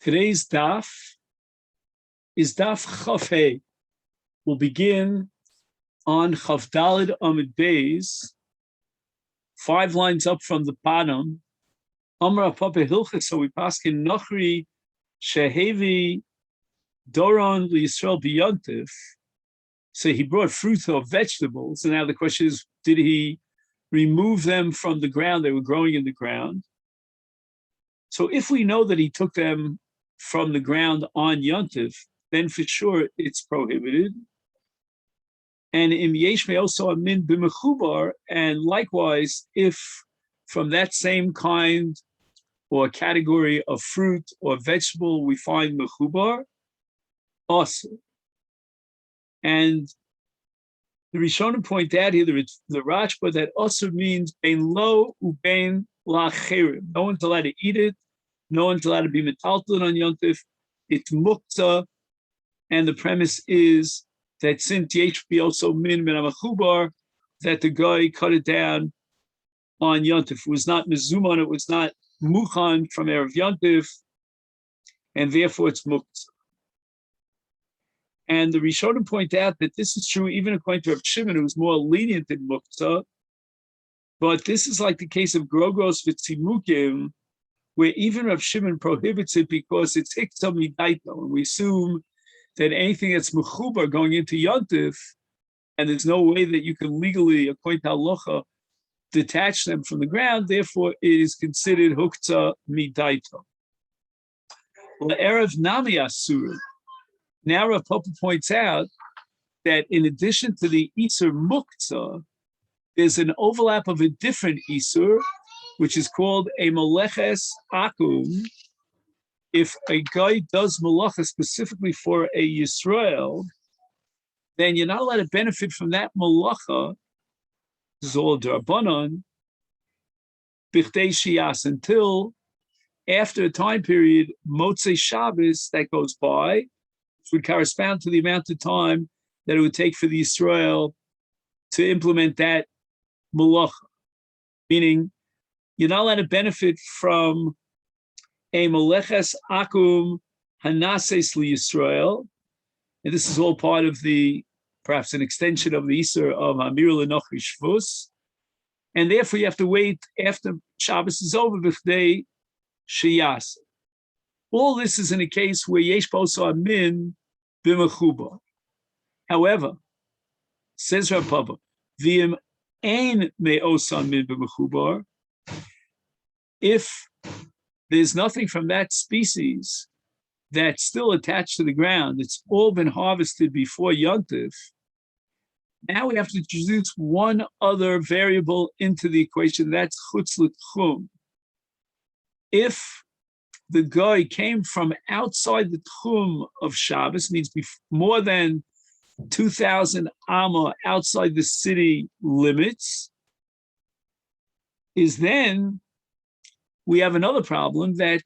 Today's daf is daf Chaf. We'll begin on Chaf Daled Amid Beis, 5 lines up from the bottom. Amra Papa Hilchas, so we pass in Nochri Shehevi Doron Yisrael B'Yontif. So he brought fruit or vegetables, and now the question is, did he remove them from the ground? They were growing in the ground. So if we know that he took them from the ground on Yontif, then for sure it's prohibited. And in Yesh also a min b'mechubar, and likewise, if from that same kind or category of fruit or vegetable we find mechubar, also. And the Rishonim point out here, the Rashba, that also means bein lo ubein lacherim. No one's allowed to eat it. No one's allowed to be metaltalin on Yontif. It's mukta, and the premise is that since yesh be also min achubar, that the guy cut it down on Yontif. It was not mezumon, it was not muchan from Erev Yontif, and therefore it's mukta. And the Rishonim point out that this is true even according to Rav Shimon, who was more lenient in mukta, but this is like the case of grogos v'tzimukim, where even Rav Shimon prohibits it because it's hikta midaito, and we assume that anything that's mechubar going into Yontif, and there's no way that you can legally, according to halacha, detach them from the ground, therefore it is considered hukta midaito. Erev nami asur. Now Rav Papa points out that in addition to the isur mukta, there's an overlap of a different isur, which is called a meleches akum. If a guy does malacha specifically for a Yisrael, then you're not allowed to benefit from that malacha, zol d'Rabbanan, b'chtei shiyas, until after a time period, Motzei Shabbos, that goes by, which would correspond to the amount of time that it would take for the Yisrael to implement that malacha. Meaning, you're not allowed to benefit from a meleches akum hanases liyisrael, and this is all part of the, perhaps an extension of the Isur of Amir L'Nochri Shvus, and therefore you have to wait after Shabbos is over b'chdei sheyas. All this is in a case where yesh boso amin b'mechuba. However, says Rav Papa, v'im ein me'osa amin b'mechubar, if there's nothing from that species that's still attached to the ground, it's all been harvested before Yontif, now we have to introduce one other variable into the equation, that's chutz l'tchum. If the guy came from outside the tchum of Shabbos, means more than 2,000 amma outside the city limits, is then we have another problem, that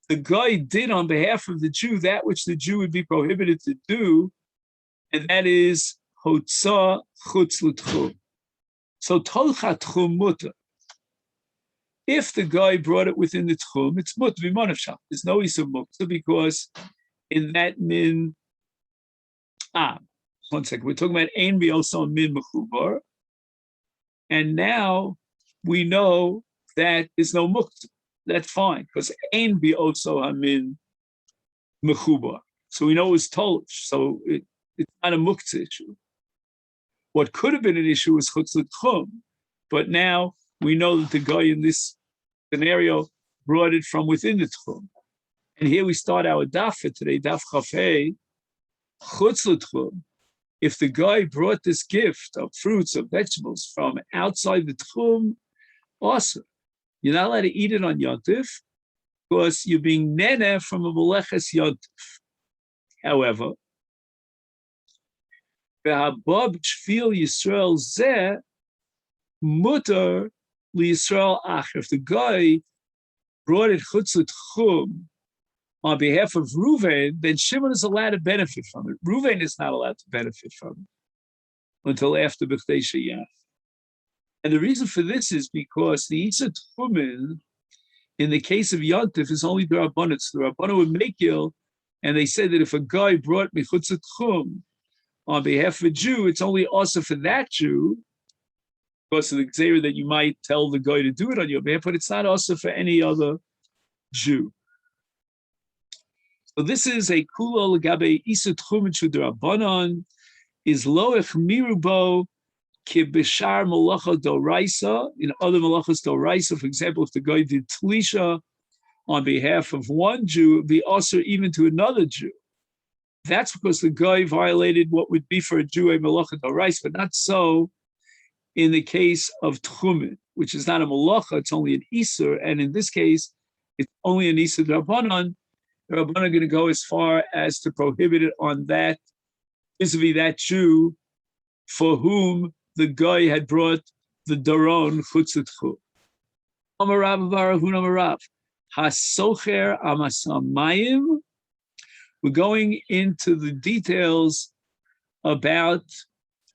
the guy did on behalf of the Jew that which the Jew would be prohibited to do, and that is hotzah chutz l'tchum. So tolchat tchum mutter. If the guy brought it within the tchum, it's mutter b'manav shach. There's no isur mutter, because in that min, one second, we're talking about ein bi'oso min mechubar, and now we know that there's no mukta. That's fine, because ein bi'oso hamin mechubar. So we know it was tolish, so it's not a mukta issue. What could have been an issue was chutz l'tchum, but now we know that the guy in this scenario brought it from within the tchum. And here we start our daf for today, daf Chaf. Chutz l'tchum. If the guy brought this gift of fruits or vegetables from outside the tchum, awesome. You're not allowed to eat it on Yontif because you're being nene from a meleches Yontif. However, v'habab shvil Yisrael zeh mutar liYisrael acher. If the guy brought it chutz l'tchum on behalf of Ruvain, then Shimon is allowed to benefit from it. Ruvain is not allowed to benefit from it until after b'chtei sheyas. And the reason for this is because the Isur Tchumen In the case of Yontif, it's only the Rabbanon. So the Rabbanon would make you, and they said that if a guy brought Mechutz Tchum on behalf of a Jew, it's only also for that Jew, because of the Gzeira that you might tell the guy to do it on your behalf, but it's not also for any other Jew. So this is a Kula Legabe Isa Tchum Rabbanon, is Lo Echmirubo Kibishar Malacha Doraisa. In other Malachas Doraisa, for example, if the guy did Tlisha on behalf of one Jew, it would be also even to another Jew. That's because the guy violated what would be for a Jew a Malacha Doraisa, but not so in the case of Tchumen, which is not a Malacha, it's only an Isur, and in this case, it's only an Isur Rabbanon. The Rabbanon are going to go as far as to prohibit it on that, vis-a-vis that Jew for whom the guy had brought the Daron Chutzitchu. Amarav Barahun Amarav. Hasocher Amasamayim. We're going into the details about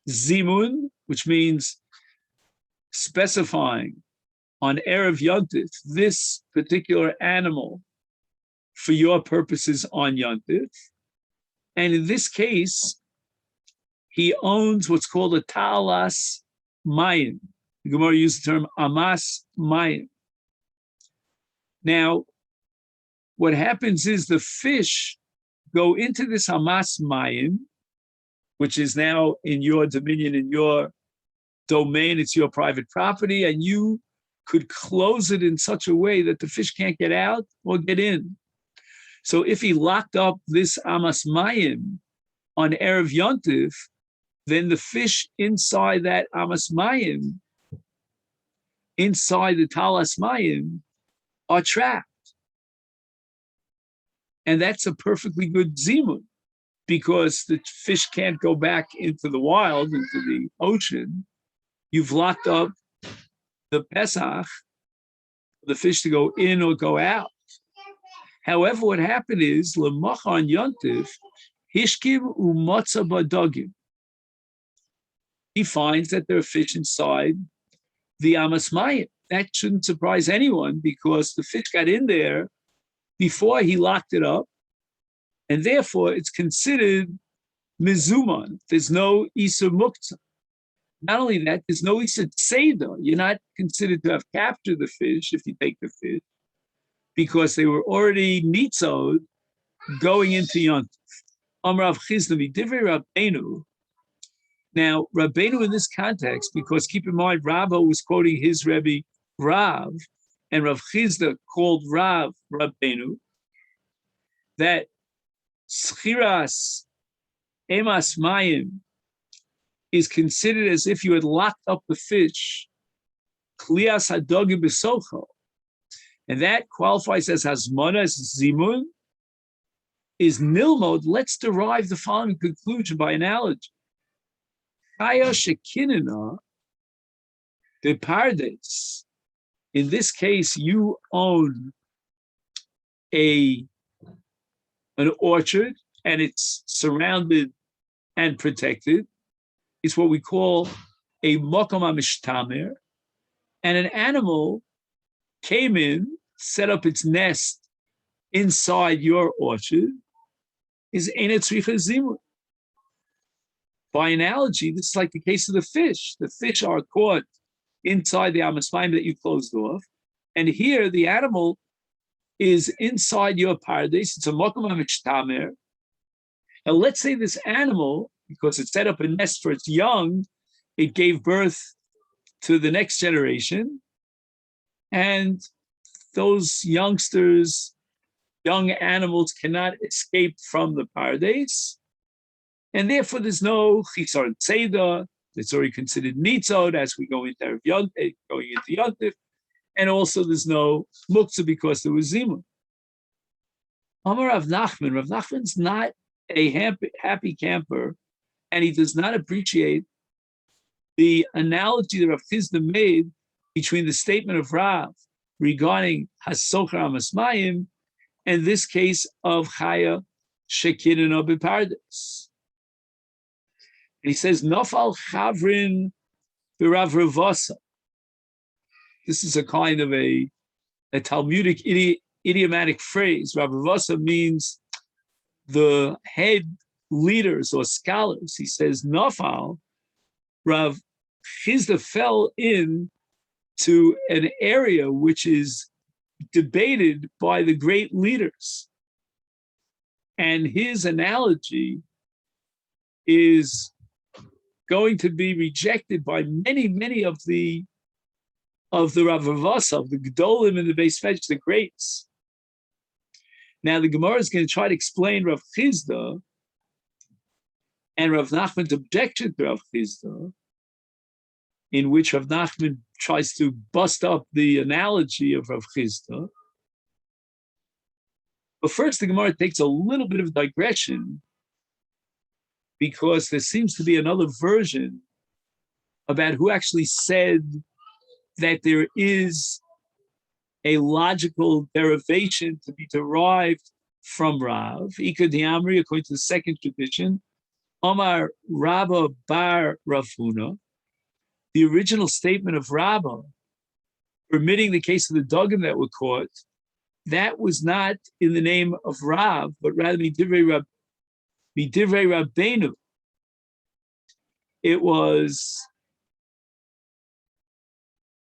Zimun, which means specifying on Erev Yontif this particular animal for your purposes on Yontif. And in this case, he owns what's called a ta'alas mayim. The Gemara used the term amas mayim. Now, what happens is the fish go into this amas mayim, which is now in your dominion, in your domain, it's your private property, and you could close it in such a way that the fish can't get out or get in. So if he locked up this amas mayim on Erev Yontif, then the fish inside that amas mayim, inside the talas mayim, are trapped. And that's a perfectly good zimun, because the fish can't go back into the wild, into the ocean. You've locked up the Pesach, the fish to go in or go out. However, what happened is, L'machan Yontif, Hishkim u'motza badogim. He finds that there are fish inside the amas mayim. That shouldn't surprise anyone, because the fish got in there before he locked it up, and therefore it's considered mizuman. There's no isur muktzah. Not only that, there's no isur tzeda. You're not considered to have captured the fish if you take the fish, because they were already nitzod going into Yontif. Amrav Chizna Divrei Rabbeinu. Now, Rabbeinu in this context, because keep in mind, Rava was quoting his Rebbe Rav, and Rav Chizda called Rav Rabbeinu, that Schiras Emas Mayim is considered as if you had locked up the fish, Klias Hadogim B'Socho, and that qualifies as Hazmona, as Zimun, is Nilmod. Let's derive the following conclusion by analogy. Chaya Shekinina, the Pardes. In this case, you own an orchard, and it's surrounded and protected. It's what we call a Mokom HaMishtamer. And an animal came in, set up its nest inside your orchard, is Eina Tzricha Zimun. By analogy, this is like the case of the fish. The fish are caught inside the amas mayim that you closed off. And here, the animal is inside your paradise. It's a mokum ha-mishtamer. Now, let's say this animal, because it set up a nest for its young, it gave birth to the next generation. And those youngsters, young animals, cannot escape from the paradise. And therefore, there's no chisar tzeda. It's already considered nitzod as we go into Erev Yontif, going into Yontif. And also, there's no muktzah because there was zimun. Amar Rav Nachman. Rav Nachman's not a happy camper, and he does not appreciate the analogy that Rav Chizda made between the statement of Rav regarding hasocher amas mayim and this case of chaya shekinah b'pardes. And he says, Nofal Chavrin B'Rav Ravasa. This is a kind of a a Talmudic idiomatic phrase. Rav Vasa means the head leaders or scholars. He says, Nafal, Rav Chizda fell into an area which is debated by the great leaders. And his analogy is going to be rejected by many of the Rav Vasa, of the Gedolim and the Beis Medrash, the greats. Now the Gemara is going to try to explain Rav Chizda and Rav Nachman's objection to Rav Chizda, in which Rav Nachman tries to bust up the analogy of Rav Chizda. But first, the Gemara takes a little bit of digression, because there seems to be another version about who actually said that there is a logical derivation to be derived from Rav. Ika Diamri, according to the second tradition, Omar Rabba Bar Ravuna, the original statement of Rabba, permitting the case of the Duggan that were caught, that was not in the name of Rav, but rather Midivrei Rabbeinu. It was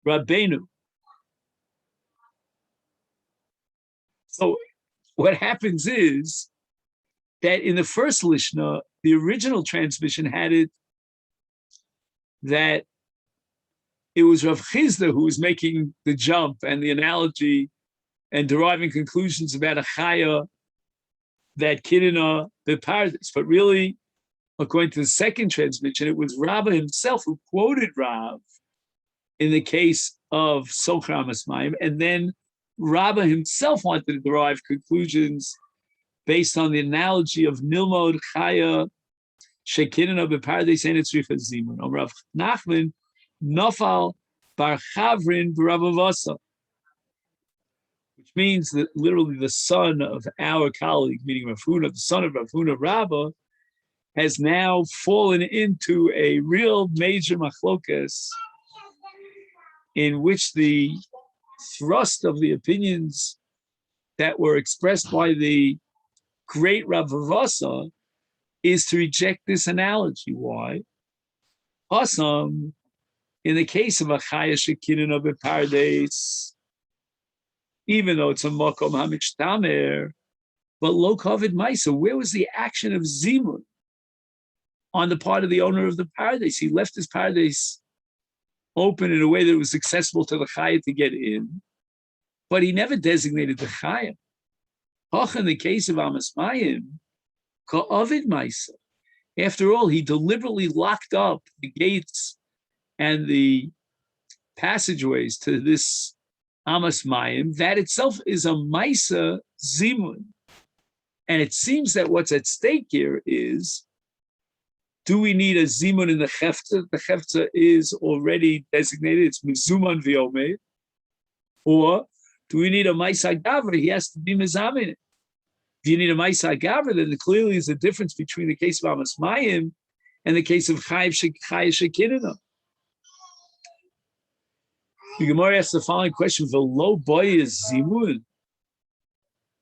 Rabbeinu. So what happens is that in the first Lishna, the original transmission had it that it was Rav Chizda who was making the jump and the analogy and deriving conclusions about a chaya that kinina the paradise. But really, according to the second transmission, it was Rabbah himself who quoted Rav in the case of Socher Masmayim, and then Rabbah himself wanted to derive conclusions based on the analogy of Nilmod Chaya Shekinina Beparadis and Etzricha Zimun. Rav Nachman Nafal Bar Chavrin B'Ravavasa, which means that literally the son of our colleague, meaning Rav Huna, the son of Rav Huna Rabbah, has now fallen into a real major machlokas in which the thrust of the opinions that were expressed by the great Rav Vasa is to reject this analogy. Why? Awesome. In the case of a chaya shekinina beparadis, even though it's a makom hamishtamer, but lo kovid maisa, where was the action of zimun on the part of the owner of the paradise? He left his paradise open in a way that was accessible to the chaya to get in, but he never designated the chaya. Hoch, in the case of Amos Mayim, ka'ovid maisa. After all, he deliberately locked up the gates and the passageways to this Amos Mayim. That itself is a maisa zimun. And it seems that what's at stake here is, do we need a zimun in the chefta? The chefta is already designated, it's mizuman v'yomeh. Or do we need a maisa gavra? He has to be mizamin. If you need a maisa gavra, then there clearly is a difference between the case of Amos Mayim and the case of chayiv shekinina. The Gemara asks the following question: "V'lo boy is zimun,"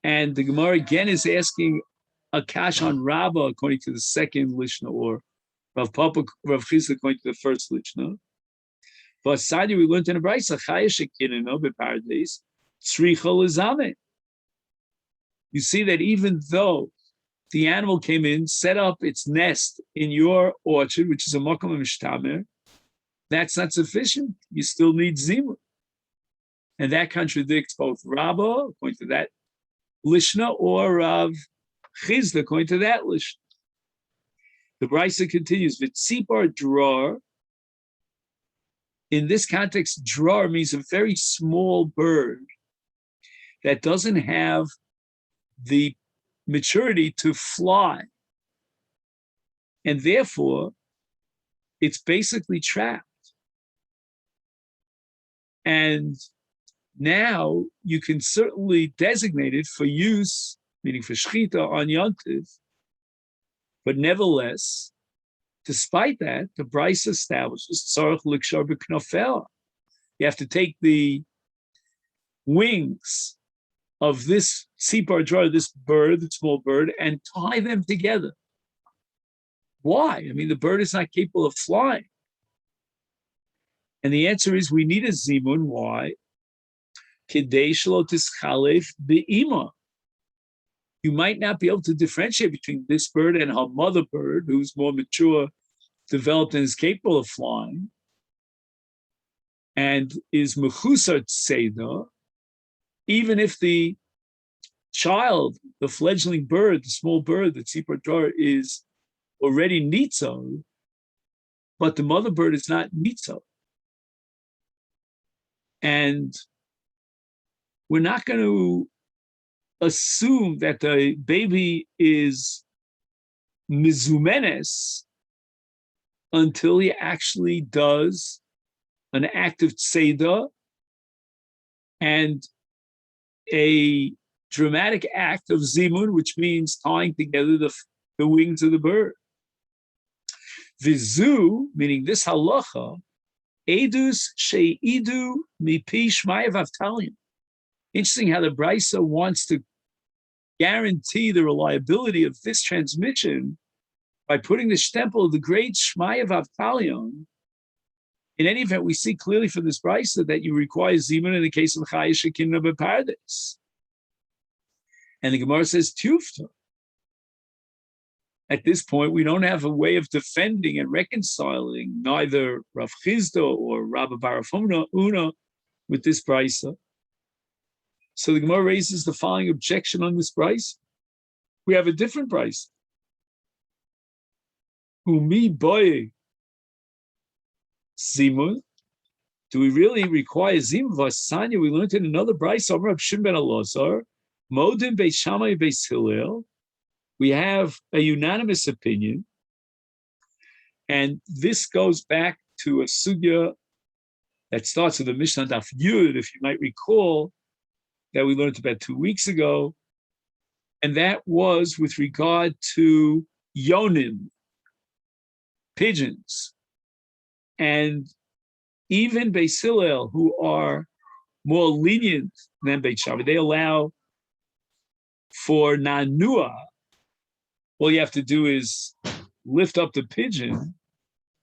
and the Gemara again is asking a kash on Rabbah according to the second lishna, or Rav Papa, Rav Chizda according to the first lishna. But Sadi, we learned in the Beitza chaya shekinina beparadis tzricha lezameh. You see that even though the animal came in, set up its nest in your orchard, which is a makom mishtamer, that's not sufficient. You still need zimun. And that contradicts both Rabbah, according to that lishna, or Rav Chizda, according to that lishna. The Beitza continues, V'tzipar drar. In this context, drar means a very small bird that doesn't have the maturity to fly. And therefore, it's basically trapped. And now you can certainly designate it for use, meaning for shchita on Yontiv. But nevertheless, despite that, the Beitza establishes tzarich likshar b'knofel. You have to take the wings of this tzipar jar, this bird, the small bird, and tie them together. Why? I mean, the bird is not capable of flying. And the answer is we need a zimun. Why? Kidei shelo tischalef be'ima. You might not be able to differentiate between this bird and her mother bird, who's more mature, developed, and is capable of flying, and is mechusar tzeda, even if the child, the fledgling bird, the small bird, the tzipar jar, is already nitzo, but the mother bird is not nitzo. And we're not going to assume that the baby is mizumenes until he actually does an act of tzeda and a dramatic act of zimun, which means tying together the wings of the bird. Vizu, meaning this halacha, edus sheidu mipi shmayev avtalion. Interesting how the Beitza wants to guarantee the reliability of this transmission by putting the stempel of the great Shmayev Avtalion. In any event, we see clearly from this Beitza that you require zimun in the case of Chaya Shekinah Bepardes. And the Gemara says Tufta. At this point, we don't have a way of defending and reconciling neither Rav Chizda or Rabbi Barafona Una with this Beitza. So the Gemara raises the following objection on this Beitza. We have a different Beitza. Umi boy zimun. Do we really require zimun? Vasanya, we learned in another Beitza, Amar Reb Shimon ben Elazar, Modim Beis Shammai Beis Hillel. We have a unanimous opinion, and this goes back to a sugya that starts with the Mishnah Daf Yud, if you might recall, that we learned about 2 weeks ago, and that was with regard to yonim, pigeons. And even Beis Hillel, who are more lenient than Beit Shammai, they allow for nanua. All you have to do is lift up the pigeon,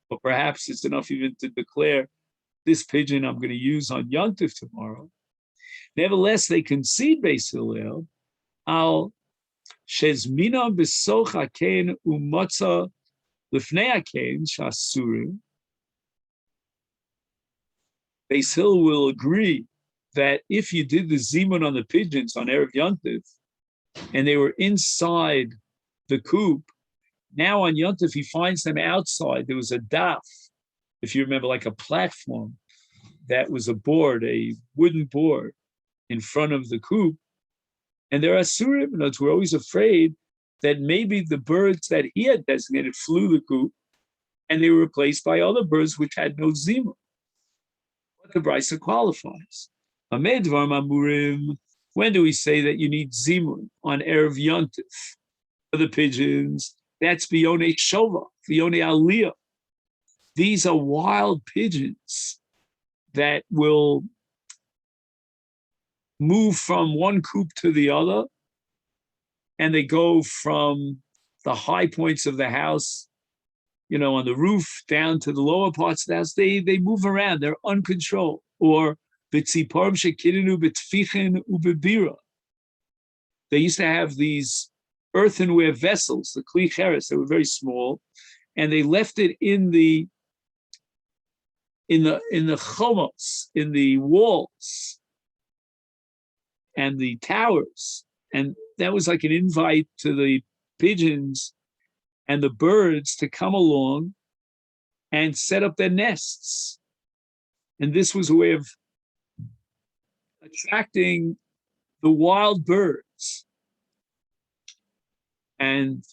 or perhaps it's enough even to declare, this pigeon I'm going to use on Yom Tov tomorrow. Nevertheless, they concede Beis Hillel al shezmina b'soch hakein umotza lifnei hakein shasurim. Beis Hillel will agree that if you did the zimun on the pigeons on Erev Yom Tov, and they were inside the coop, now on Yom Tov he finds them outside. There was a daf, if you remember, like a platform that was a board, a wooden board in front of the coop, and there are surim. We're always afraid that maybe the birds that he had designated flew the coop, and they were replaced by other birds which had no zimun. But the Beitza qualifies. Amedvar mamurim. When do we say that you need zimun on Erev Yom Tov for the pigeons? That's biyonei shova, biyonei aliyah. These are wild pigeons that will move from one coop to the other, and they go from the high points of the house, on the roof, down to the lower parts of the house. They move around. They're uncontrolled. Or b'tziparim shekidenu b'tfichin ubebira. They used to have these earthenware vessels, the kli cheres. They were very small, and they left it in the chomos, in the walls and the towers, and that was like an invite to the pigeons and the birds to come along and set up their nests. And this was a way of attracting the wild birds. And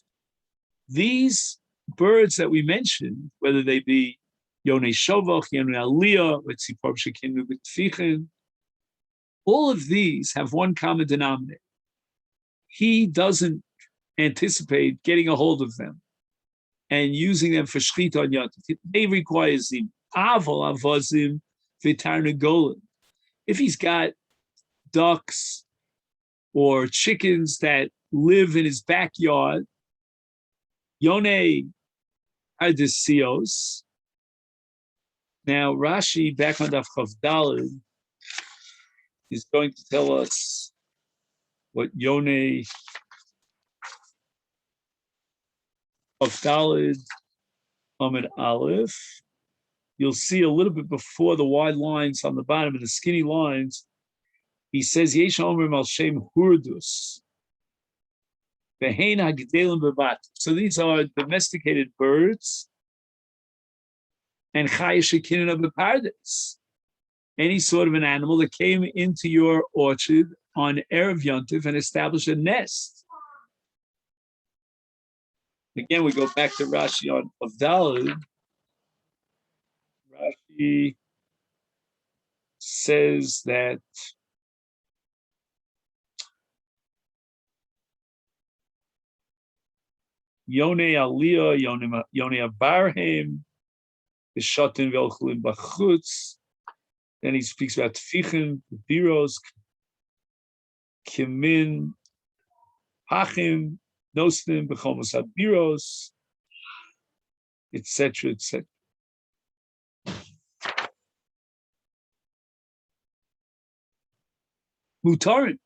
these birds that we mentioned, whether they be Yonei Shovach, Yonei Aliyah, Tzipor Shekinu B'Tfichin, all of these have one common denominator. He doesn't anticipate getting a hold of them and using them for shchita on Yom Tov. They require zim. Aval avazim v'tarnagolim. If he's got ducks or chickens that live in his backyard. Yone Ardisios. Now Rashi, back on Daf Chav Daled, is going to tell us what Yone of Daled Amid Aleph. You'll see a little bit before the wide lines on the bottom of the skinny lines. He says, Yesh Omer Mal Shem Hurdus. So these are domesticated birds and any sort of an animal that came into your orchard on Erev Yontif and established a nest. Again, we go back to Rashi on Avdalad. Rashi says that Yone Aliyah, Yone Abarhem, the Shotin Velchulim Bachutz. Then he speaks about Tfichim, Biros, Kimin, Hachim, Nostim, Bechomos Habiros, etc., etc. Mutarin.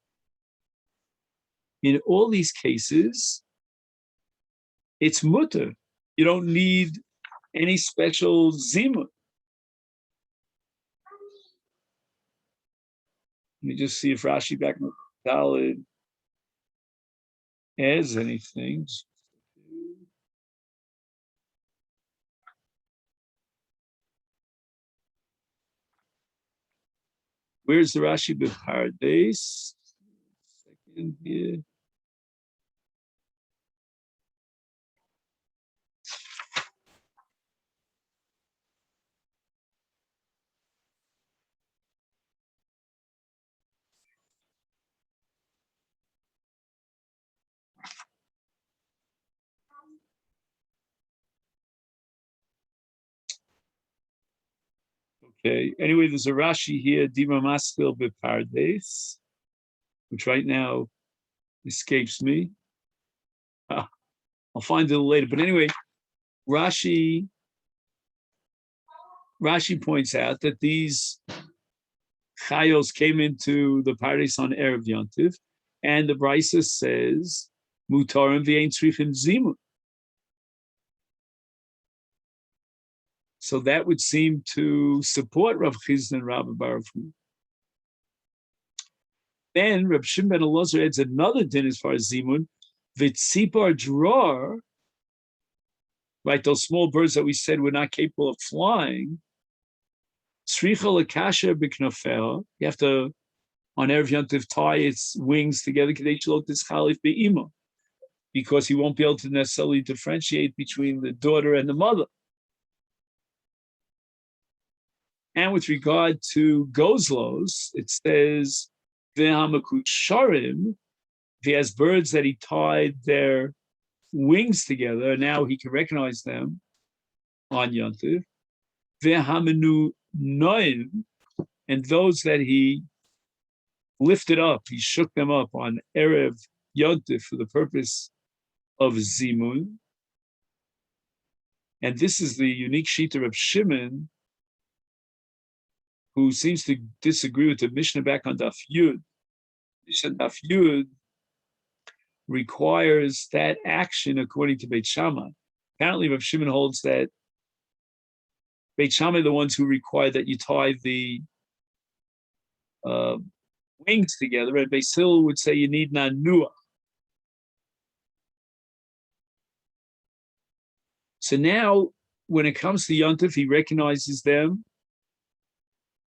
In all these cases, it's mutter. You don't need any special zimun. Let me just see if Rashi back in the Daled adds anything. Where's the Rashi B'Pardes? Second here. Okay. Anyway, there's a Rashi here, Dima Maskil B'Pardes, which right now escapes me. I'll find it later. But anyway, Rashi points out that these chayos came into the Pardes on Erev Yontif, and the Beitza says, Mutarim v'ein tzrichim zimun. So that would seem to support Rav Chizda and Rabbi Baruch. Then Rav Shimon ben Elazar adds another din as far as zimun, v'tzipar dror, right? Those small birds that we said were not capable of flying. Tzricha lekasher b'knafeha. You have to, on Erev Yontif, tie its wings together because he won't be able to necessarily differentiate between the daughter and the mother. And with regard to gozlos, it says, V'hamakut sharim, if he has birds that he tied their wings together, now he can recognize them on Yontif. V'hamenu noim, and those that he lifted up, he shook them up on Erev Yontif for the purpose of Zimun. And this is the unique shita of Shimon, who seems to disagree with the Mishnah back on Daf Yud. Mishnah Daf Yud requires that action according to Beit Shammai. Apparently, Rav Shimon holds that Beit Shammai are the ones who require that you tie the wings together, and Beis Hillel would say you need nanua. So now, when it comes to Yontif, he recognizes them.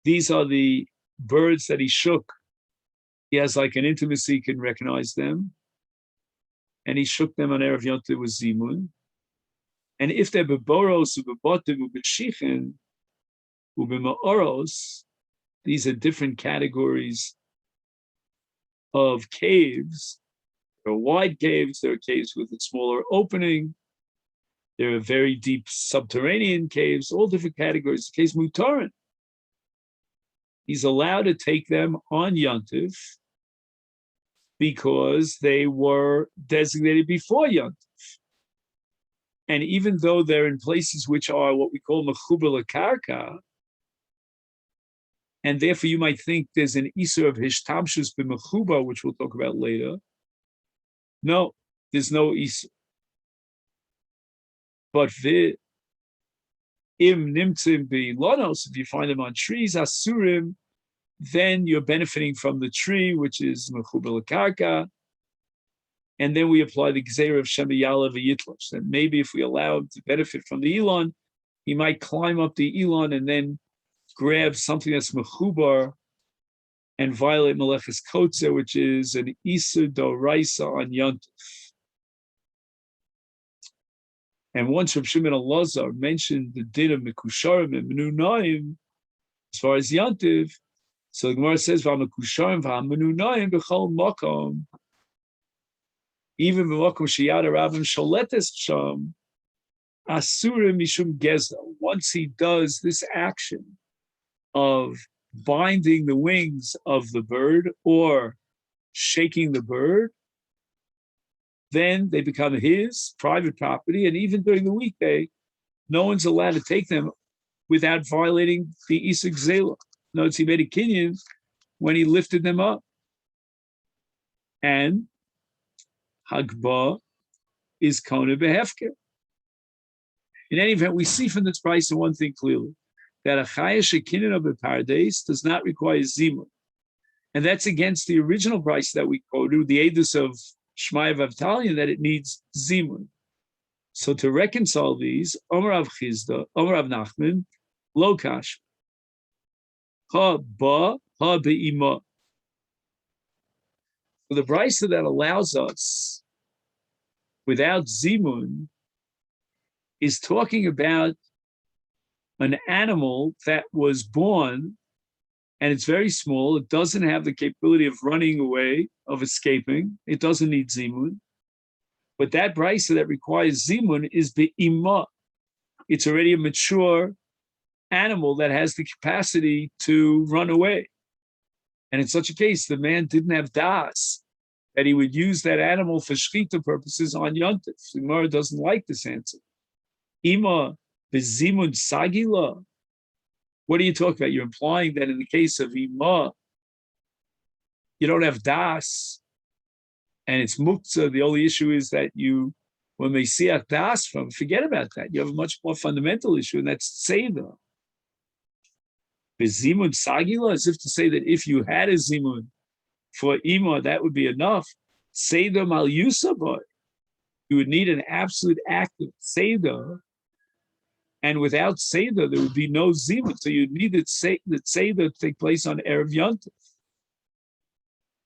These are the birds that he shook. He has like an intimacy, he can recognize them. And he shook them on Erev Yontif with Zimun. And if they're beboros, ubebotiv, ubeshichin, ubemaoros, these are different categories of caves. There are wide caves, there are caves with a smaller opening, there are very deep subterranean caves, all different categories. The case Mutarin. he's allowed to take them on Yontif because they were designated before Yontif. And even though they're in places which are what we call mechuber lekarka, and therefore you might think there's an isur of hishtamshus b'mechuba, which we'll talk about later. No, there's no isur. But the im nimtzim bilonos, if you find them on trees, asurim, then you're benefiting from the tree, which is mechuber lekarka. And then we apply the gzeira of Shemiyala v'yitlosh, that maybe if we allow him to benefit from the Elon, he might climb up the Elon and then grab something that's mechubar and violate Meleches Kotze, which is an Isur Doraisa on Yontif. And once Rav Shimon Elazar mentioned the din of Mekusharim and Menunaim, as far as Yontif, so the Gemara says, V'amekusharim v'amenunaim b'chol makom, even b'makom sheyad harabim sholetes sham, asurim mishum geza. Once he does this action of binding the wings of the bird or shaking the bird, then they become his private property. And even during the weekday, no one's allowed to take them without violating the Isuk Zela. Notice he made a kinyan when he lifted them up. And Hagba is Kona Behefker. In any event, we see from this price one thing clearly, that a chaya shekinin of a paradise does not require zimun. And that's against the original price that we quoted, the edus of Shmaya Vavtalion, that it needs zimun. So to reconcile these, Omer Rav Chizda, Omer Rav Nachman, lo kash. Ha ba, ha be'ima. So the brisa that allows us without zimun is talking about an animal that was born and it's very small. It doesn't have the capability of running away, of escaping. It doesn't need zimun. But that brisa that requires zimun is be'ima. It's already a mature animal that has the capacity to run away. And in such a case, the man didn't have das, that he would use that animal for shechita purposes on Yontif. The Gemara doesn't like this answer. Ima bezimun sagila. What are you talking about? You're implying that in the case of Ima, you don't have das, and it's muktzah. The only issue is that you, when they see a das from, forget about that. You have a much more fundamental issue, and that's tzeda. Bezimun sagila, as if to say that if you had a zimun for Ima, that would be enough. Tzeda mal yusaboy. You would need an absolute act of tzeda. And without Seder, there would be no Zimun. So you'd need the Seder to take place on Erev Yontif.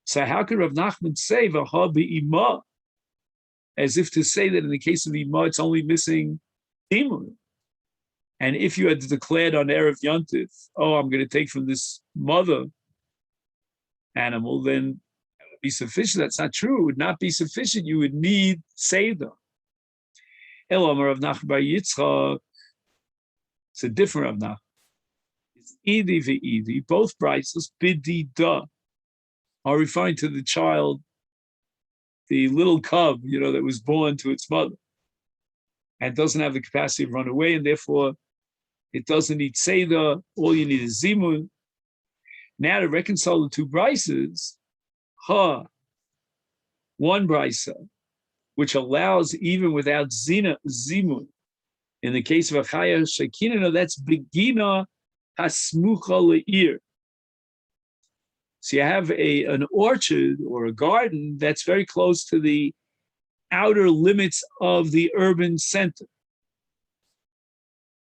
So how could Rav Nachman say, V'ha be'ima, as if to say that in the case of Ima, it's only missing Zimun? And if you had declared on Erev Yontif, oh, I'm going to take from this mother animal, then that would be sufficient. That's not true. It would not be sufficient. You would need Seder. Elam Rav Nachman bar Yitzchak. It's a different Rav Nachman. It's Idi ve'idi. Both brises, bidida, are referring to the child, the little cub, that was born to its mother and doesn't have the capacity to run away, and therefore it doesn't need Seder. All you need is Zimun. Now to reconcile the two brises, one brisa, which allows even without Zimun. In the case of Achaya Shekinah, that's Begina Hasmucha Le'ir. So you have an orchard or a garden that's very close to the outer limits of the urban center.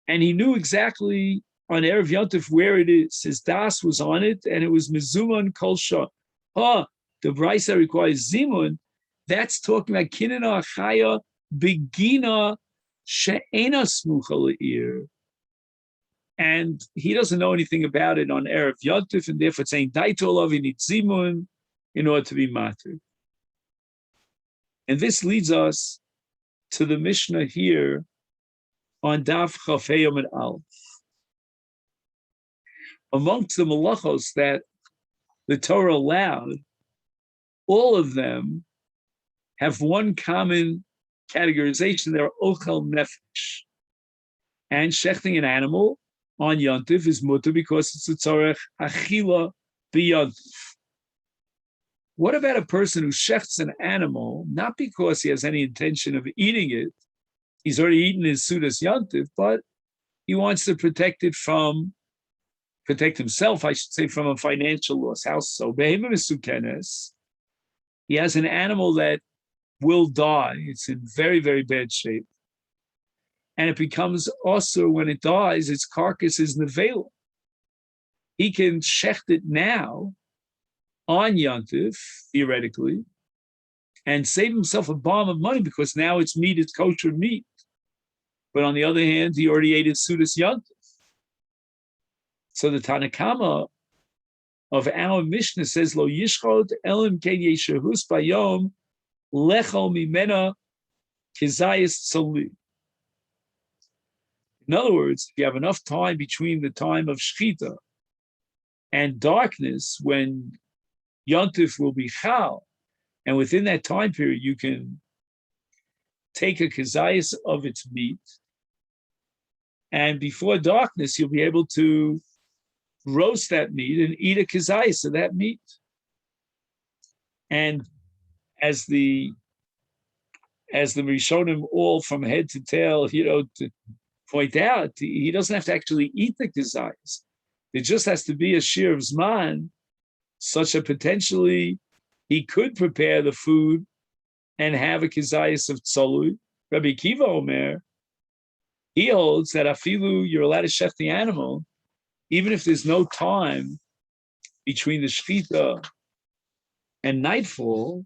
And he knew exactly on Erev Yontif where it is. His das was on it, and it was Mizuman Kol Shah. The brisa requires Zimun. That's talking about Kinena Achaya Begina She'ena Smucha Le'ir. And he doesn't know anything about it on Erev Yontif, and therefore it's saying Daitolov, you need Zimun in order to be matir. And this leads us to the Mishnah here on Daf Chaf Hey Amud Aleph. Amongst the malachos that the Torah allowed, all of them have one common categorization. They're ochel nefesh. And shechting an animal on Yontif is mutter because it's a tzorech achila b'yontif. What about a person who shechts an animal, not because he has any intention of eating it, he's already eaten his sudas Yontif, but he wants to protect himself, I should say, from a financial loss. How so? Behema mesukenes. He has an animal that will die. It's in very, very bad shape. And it becomes also when it dies, its carcass is nevela. He can shecht it now on Yontif, theoretically, and save himself a bomb of money because now its meat is kosher meat. But on the other hand, he already ate his sudas Yontif. So the Tanakama of our Mishnah says, Lo yishchot elim ken yeshahus bayom lechol mimena kizayis tzoli. In other words, if you have enough time between the time of shchita and darkness when Yontif will be chal, and within that time period you can take a kizayis of its meat, and before darkness you'll be able to roast that meat and eat a kizayis of that meat. And as the Rishonim all from head to tail, to point out, he doesn't have to actually eat the kizayis. It just has to be a shir of zman, such that potentially he could prepare the food and have a kizayis of tzolui. Rabbi Kiva Omer, he holds that afilu, you're allowed to chef the animal, even if there's no time between the shchita and nightfall,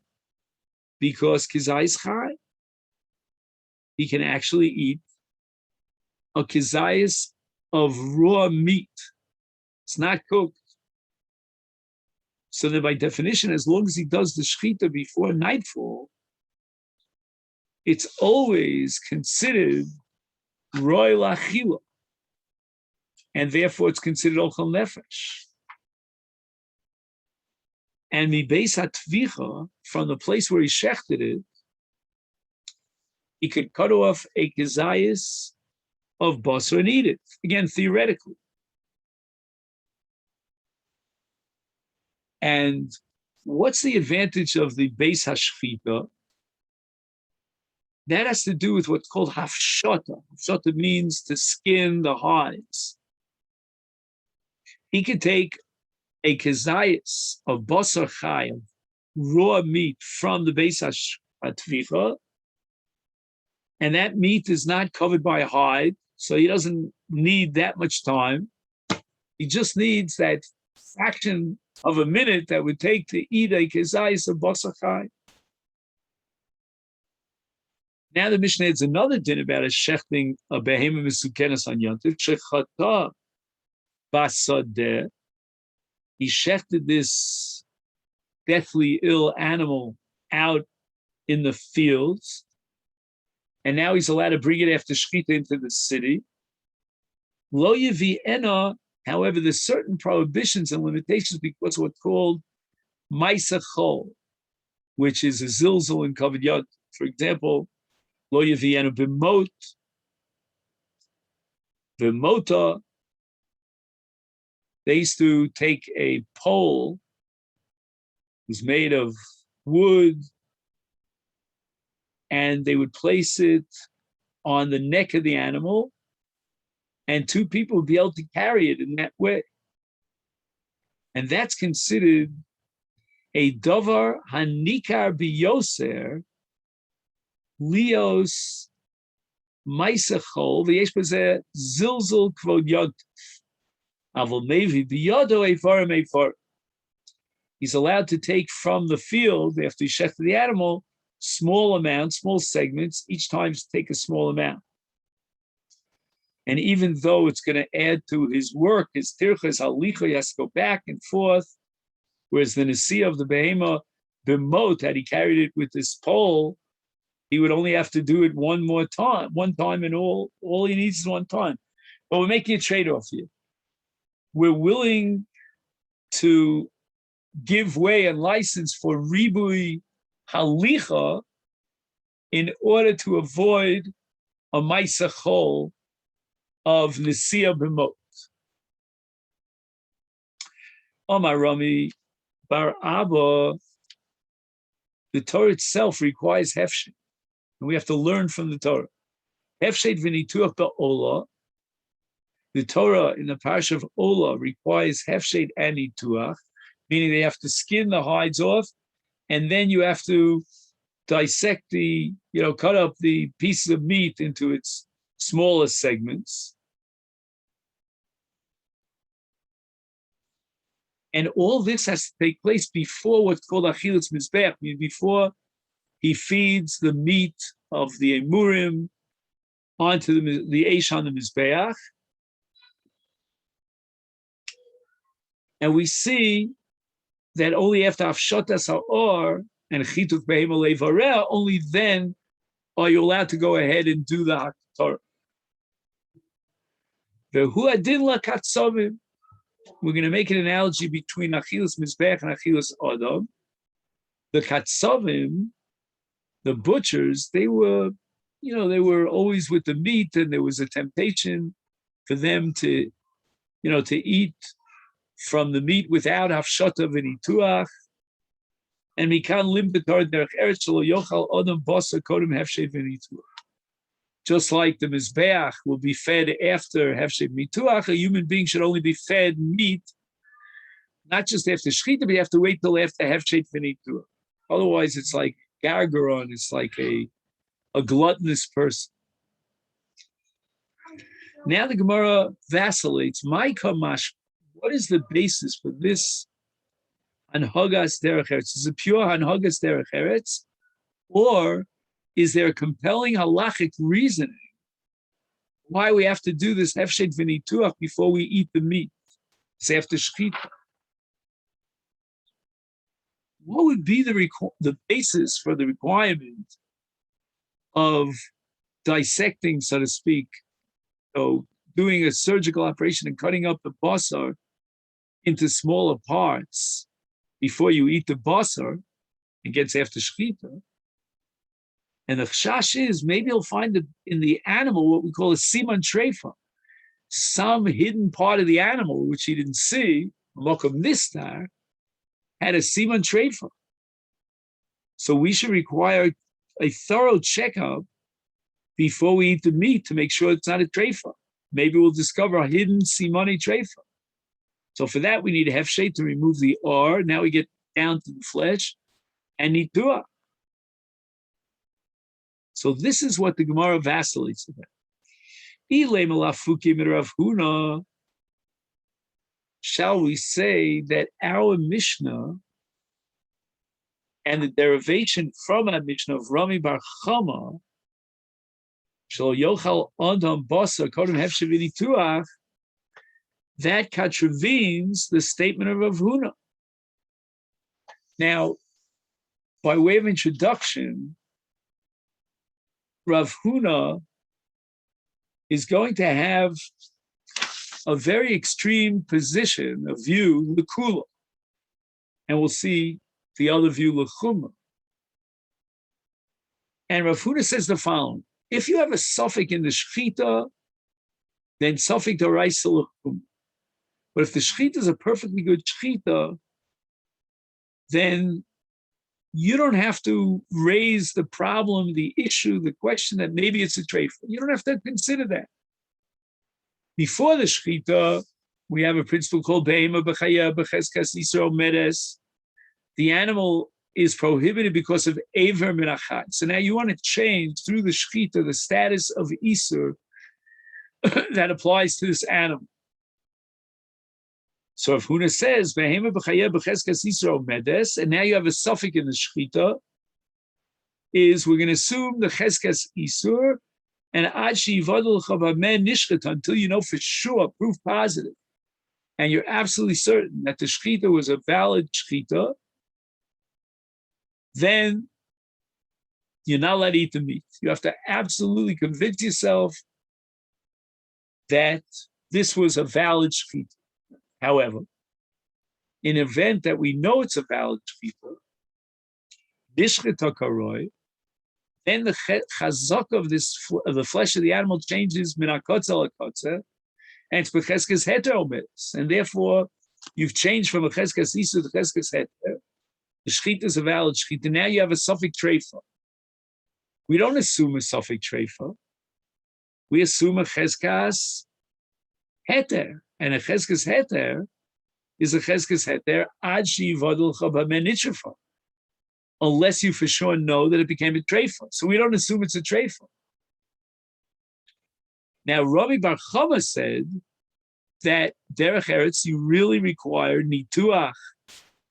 because kizayis chai, he can actually eat a kizayis of raw meat. It's not cooked. So then by definition, as long as he does the shchita before nightfall, it's always considered roy lachila, and therefore it's considered ochel nefesh. And mi beis hatvicha, from the place where he shechted it, he could cut off a kizayis of basar and eat it. Again, theoretically. And what's the advantage of the beis hashchita? That has to do with what's called hafshata. Hafshata means to skin the hides. He could take a kizayis of basar chai, raw meat from the beis hatvicha, and that meat is not covered by a hide, so he doesn't need that much time. He just needs that fraction of a minute that would take to eat a kizayis of basar chai. Now the Mishnah adds another din about a shechting a behema mesukenes on Yontif. Shechata basadeh. He shechted this deathly ill animal out in the fields, and now he's allowed to bring it after shchita into the city. Lo yevi'ena, however, there's certain prohibitions and limitations because of what's called Masechet, which is a zilzal in covered yod. For example, lo yevi'ena b'mota. They used to take a pole, it was made of wood, and they would place it on the neck of the animal, and two people would be able to carry it in that way. And that's considered a davar hanikar biyoser lios maisachol v'yesh b'zeh zilzul kvod yontif. He's allowed to take from the field, after he shechted the animal, small amounts, small segments, each time take a small amount. And even though it's going to add to his work, his tirchas halicha, he has to go back and forth, whereas the nesiah of the behema, b'mot, had he carried it with this pole, he would only have to do it one time, and all he needs is one time. But we're making a trade-off here. we're willing to give way and license for ribui halicha in order to avoid a Masechet of Nesiya b'mot. Omar Rami Bar Abba, the Torah itself requires hefshet, and we have to learn from the Torah. Hefshet v'nituach ba'olah. The Torah in the parsha of Olah requires hefshet and nituach, meaning they have to skin the hides off, and then you have to dissect cut up the pieces of meat into its smallest segments. And all this has to take place before what's called achilas mizbeach, before he feeds the meat of the emurim onto the eish on the mizbeach. And we see that only after Afshotas Ha'or and Chituf Behema Levareh, only then are you allowed to go ahead and do the Hakatorah. Vehu Adin LaKatzovim. We're going to make an analogy between Achilas Mizbech and Achilas Adam. The Katzovim, the butchers, they were always with the meat, and there was a temptation for them to eat from the meat without hafshata v'nituach, and mikan limbetar derech eretz shelo yochal adam basa kodem hefshet v'nituach. Just like the mizbeach will be fed after hefshet v'nituach, a human being should only be fed meat, not just after shechita, but you have to wait till after hefshet v'nituach. Otherwise, it's like gargaron. It's like a gluttonous person. Now the Gemara vacillates. My kamash. What is the basis for this hanhagas derech eretz? Is it pure hanhagas derech eretz, or is there a compelling halachic reasoning why we have to do this hefshet v'nituach before we eat the meat? It's after shechita. What would be the basis for the requirement of dissecting, so to speak, doing a surgical operation and cutting up the basar into smaller parts before you eat the basar? It gets after shechita. And the chash is maybe you'll find in the animal what we call a siman treifa, some hidden part of the animal which he didn't see, mokum nistar, had a siman treifa. So we should require a thorough checkup before we eat the meat to make sure it's not a treifa. Maybe we'll discover a hidden simani treifa. So for that, we need a hefshet to remove the or. Now we get down to the flesh and nituah. So this is what the Gemara vacillates about. Shall we say that our Mishnah and the derivation from our Mishnah of Rami Bar Chama, Shal Yochal Adam Basa Kodem Hefshet V'nituach, that contravenes the statement of Rav Huna. Now, by way of introduction, Rav Huna is going to have a very extreme position, a view, l'kula, and we'll see the other view, l'chumma. And Rav Huna says the following: if you have a suffix in the shechita, then suffix d'oraisa l'chumma. But if the shechita is a perfectly good shechita, then you don't have to raise the problem, the issue, the question that maybe it's a treifa. You don't have to consider that. Before the shechita, we have a principle called be'ema b'chaya b'cheskas yisrael medes. The animal is prohibited because of aver minachat. So now you want to change through the shechita the status of isur that applies to this animal. So if Huna says, Behema b'chaya b'cheskas yisrael medes, and now you have a suffix in the shechita, is we're going to assume the cheskas isur, and ad she'yivadol chavamen nishchet, until you know for sure, proof positive, and you're absolutely certain that the shechita was a valid shechita, then you're not allowed to eat the meat. You have to absolutely convince yourself that this was a valid shechita. However, in an event that we know it's a valid shechita, nishchita karoi, then the chazak of the flesh of the animal changes min hakotza lakotza, and it's becheskes heter omis, and therefore you've changed from a cheskes isu to cheskes heter. The shechita is a valid shechita. Now you have a suffix treifa. We don't assume a suffix treifa. We assume a cheskas heter, and a cheskes heter is a cheskes heter ad sheyivadul chabamen nitzrafa, unless you for sure know that it became a treifa. So we don't assume it's a treifa. Now, Rabbi Bar Chama said that derech eretz you really require nituach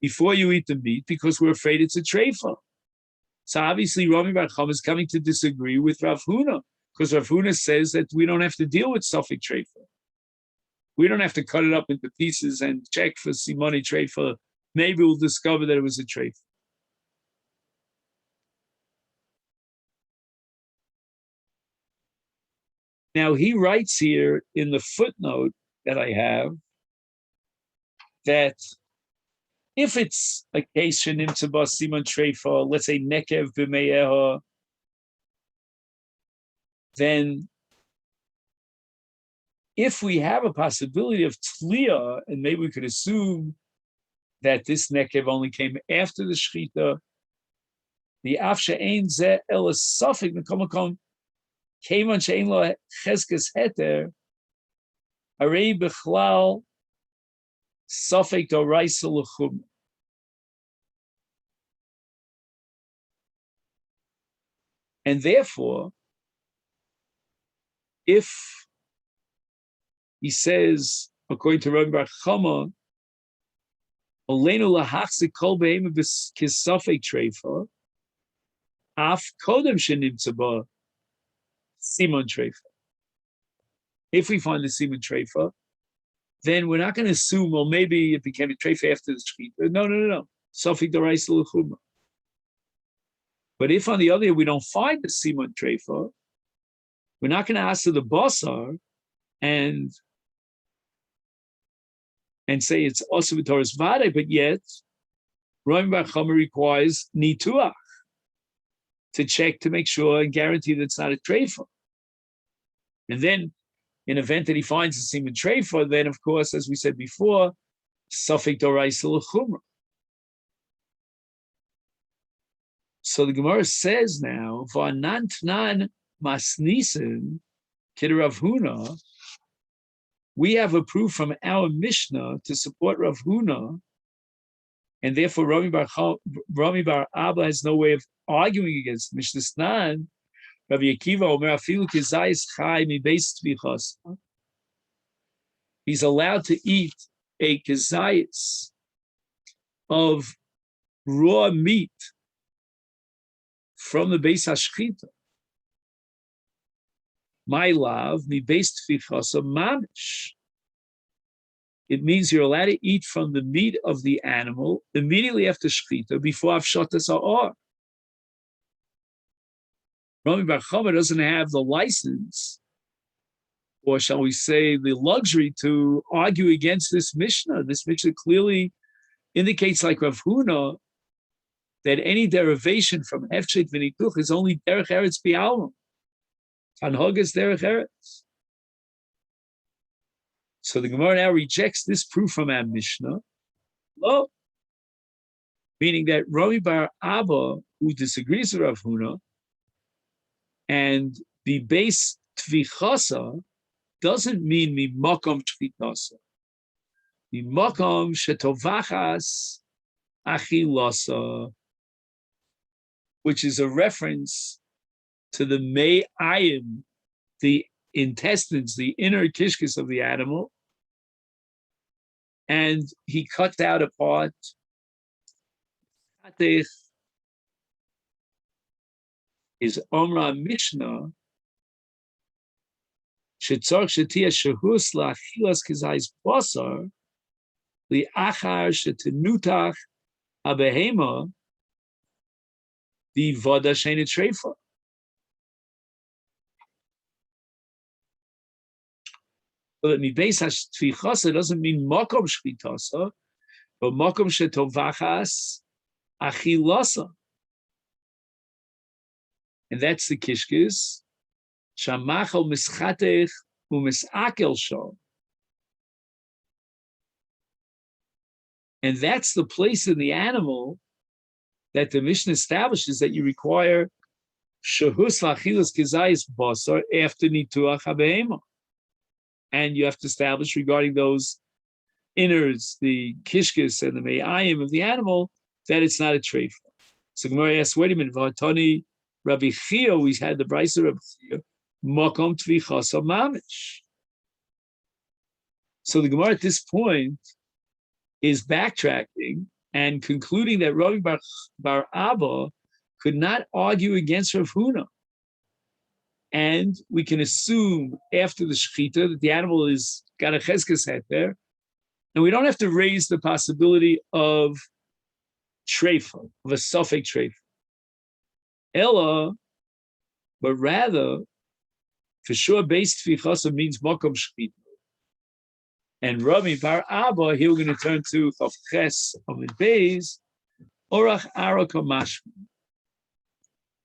before you eat the meat because we're afraid it's a treifa. So obviously, Rabbi Bar Chama is coming to disagree with Rav Huna, because Rav Huna says that we don't have to deal with suffix treifa. We don't have to cut it up into pieces and check for simoni treifa. Maybe we'll discover that it was a treifa. Now he writes here in the footnote that I have that if it's a case shenimtzaba simon treifa, let's say nekev b'meyeha, then if we have a possibility of tliya, and maybe we could assume that this nekev only came after the shechita, the afshe ein zeh el safik mekom keiman she'ein lo cheskes heter, harei bechlal safek doraisa l'chum. And therefore, if he says, according to Rabbi Bar Chama, Olenu lahachzik kol be'ema b'kisafek treifa, af kodem shenimtza ba simon treifa. If we find the simon treifa, then we're not going to assume, well, maybe it became a treifa after the shechita. No. Safek doraisa l'chuma. But if on the other hand we don't find the simon treifa, we're not going to ask to the basar and say it's also v'toras vade, but yet Rabbi Bar Chama requires nituach to check to make sure and guarantee that it's not a treifa. And then, in event that he finds a simon treifa, then of course, as we said before, safek doraisa l'chumra. So the Gemara says now, v'anantnan masnisen kid Rav Huna, we have a proof from our Mishnah to support Rav Huna, and therefore Rami Bar Abba has no way of arguing against Mishnah Snan. Rabbi Akiva Omer afilu kizayis chai mi beis tvichas. He's allowed to eat a kizayis of raw meat from the beis hashchita. My love, mi beis tvichas mamish. It means you're allowed to eat from the meat of the animal immediately after shechita, before avshatas ha'or. Rami Bar Chama doesn't have the license, or shall we say the luxury, to argue against this Mishnah. This Mishnah clearly indicates, like Rav Huna, that any derivation from Hefshet v'nituch is only derech eretz bi'alma. Tanhag is derech eretz. So the Gemara now rejects this proof from our Mishnah. Well, meaning that Rami Bar Abba, who disagrees with Rav Huna, and the base tvichasa doesn't mean mi makom tvichasa. Mi makom shetovachas achilasa, which is a reference to the me'ayim, the intestines, the inner kishkis of the animal, and he cut out a part. Is Omra Mishnah shetzarch shetia shehus la'achilas kizayis basar li'achar shetenutach habehema the vada sheina treifa. So that Beitza Tvichasa doesn't mean Makom Shchitasa, but Makom Shetovachas Achilasa. And that's the Kishkis. Shamachal Mischatech Umisakel Shah. And that's the place in the animal that the Mishnah establishes that you require Shahus Lachilas Kizayis Basar after Nituach HaBehema. And you have to establish regarding those innards, the kishkis and the me'ayim of the animal, that it's not a treifa. So Gemara asks, wait a minute, Vatani Rabbi Chia, we had the Beitza Rabbi Chia, Makom Tvichasa Mamish. So the Gemara at this point is backtracking and concluding that Rabbi Bar Abba could not argue against Rav Huna. And we can assume after the shechita that the animal is got a cheskes head there, and we don't have to raise the possibility of treifa, of a suffix treifa. Ella, but rather, for sure, base tvichasa means makom shechita. And Rabbi Bar Abba, here we're going to turn to Chavches Amid Beis, Orach Arak Mashma.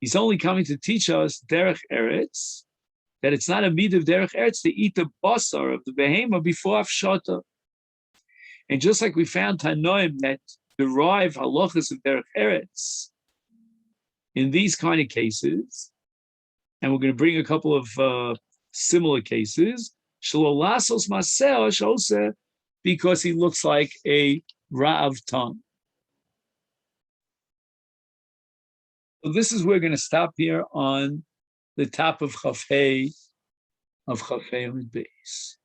He's only coming to teach us derech eretz, that it's not a mid of derech eretz to eat the basar of the behema before afshata. And just like we found Tanoim that derive halachas of derech eretz in these kind of cases, and we're going to bring a couple of similar cases, shalolasos maseh shose, because he looks like a ra'av tongue. So this is where we're going to stop here on the top of Chafei Amid Beis.